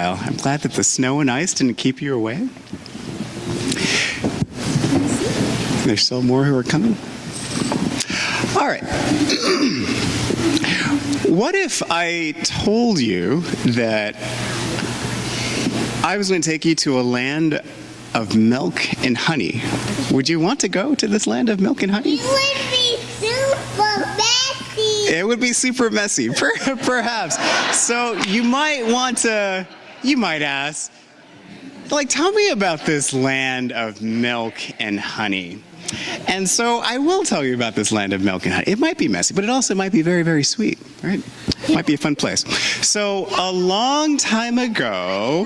I'm glad that the snow and ice didn't keep you away. There's still more who are coming. All right. What if I told you that I was going to take you to a land of milk and honey? Would you want to go to this land of milk and honey? It would be super messy. It would be super messy, perhaps. So you might ask, like, tell me about this land of milk and honey. And so I will tell you about this land of milk and honey. It might be messy, but it also might be very, very sweet, right? It might be a fun place. So a long time ago,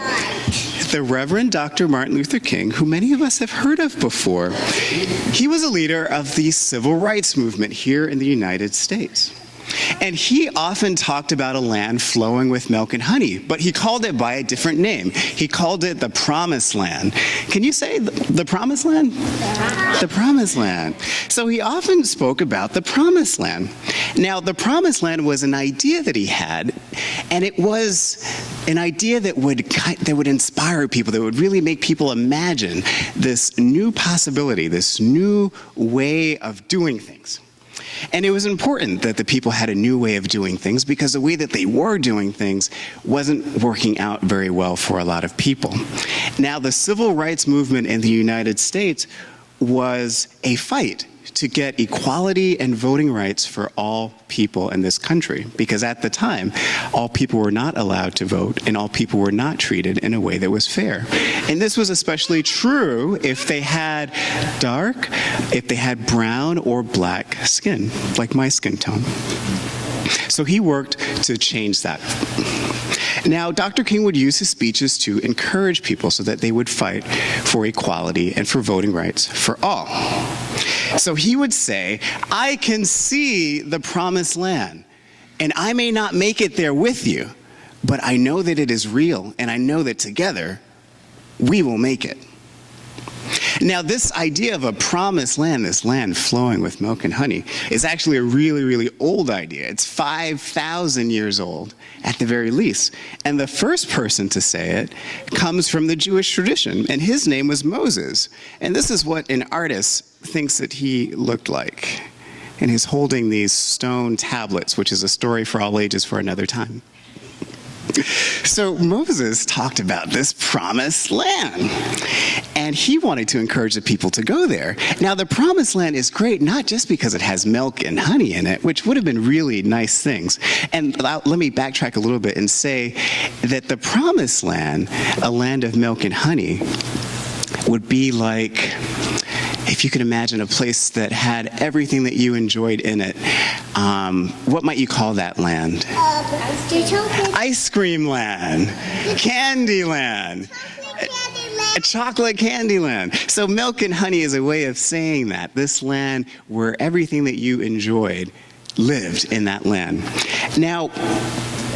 the Reverend Dr. Martin Luther King, who many of us have heard of before, he was a leader of the civil rights movement here in the United States. And he often talked about a land flowing with milk and honey, but he called it by a different name. He called it the Promised Land. Can you say the Promised Land? The Promised Land. So he often spoke about the Promised Land. Now, the Promised Land was an idea that he had, and it was an idea that would inspire people, that would really make people imagine this new possibility, this new way of doing things. And it was important that the people had a new way of doing things because the way that they were doing things wasn't working out very well for a lot of people. Now, the civil rights movement in the United States was a fight to get equality and voting rights for all people in this country, because at the time, all people were not allowed to vote and all people were not treated in a way that was fair. And this was especially true if they had brown or black skin, like my skin tone. So he worked to change that. Now, Dr. King would use his speeches to encourage people so that they would fight for equality and for voting rights for all. So he would say, I can see the Promised Land, and I may not make it there with you, but I know that it is real, and I know that together we will make it. Now, this idea of a promised land, this land flowing with milk and honey, is actually a really, really old idea. It's 5,000 years old, at the very least. And the first person to say it comes from the Jewish tradition, and his name was Moses. And this is what an artist thinks that he looked like. And he's holding these stone tablets, which is a story for all ages for another time. So Moses talked about this promised land, and he wanted to encourage the people to go there. Now, the promised land is great, not just because it has milk and honey in it, which would have been really nice things. And let me backtrack a little bit and say that the promised land, a land of milk and honey, would be like, if you could imagine a place that had everything that you enjoyed in it, what might you call that land? Ice cream land, candy land, chocolate candy land. So milk and honey is a way of saying that, this land where everything that you enjoyed lived in that land. Now,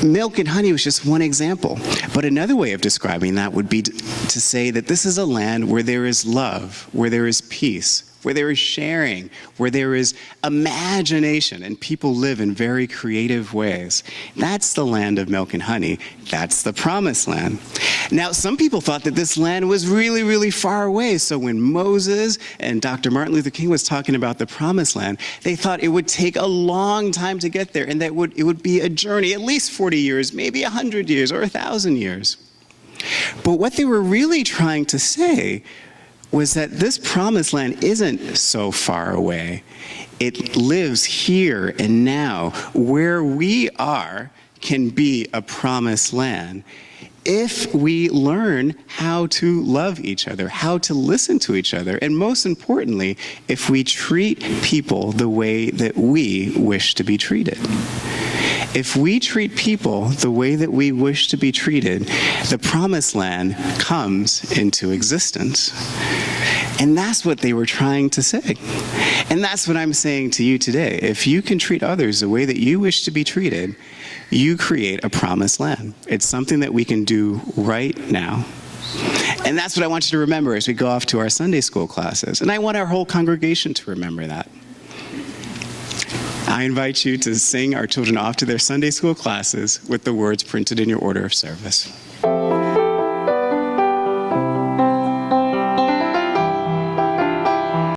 milk and honey was just one example, but another way of describing that would be to say that this is a land where there is love, where there is peace, where there is sharing, where there is imagination, and people live in very creative ways. That's the land of milk and honey. That's the promised land. Now, some people thought that this land was really, really far away. So when Moses and Dr. Martin Luther King was talking about the promised land, they thought it would take a long time to get there, and that it would be a journey, at least 40 years, maybe 100 years, or 1,000 years. But what they were really trying to say was that this promised land isn't so far away. It lives here and now. Where we are can be a promised land if we learn how to love each other, how to listen to each other, and most importantly, if we treat people the way that we wish to be treated. If we treat people the way that we wish to be treated, the promised land comes into existence. And that's what they were trying to say. And that's what I'm saying to you today. If you can treat others the way that you wish to be treated, you create a promised land. It's something that we can do right now. And that's what I want you to remember as we go off to our Sunday school classes. And I want our whole congregation to remember that. I invite you to sing our children off to their Sunday school classes with the words printed in your order of service.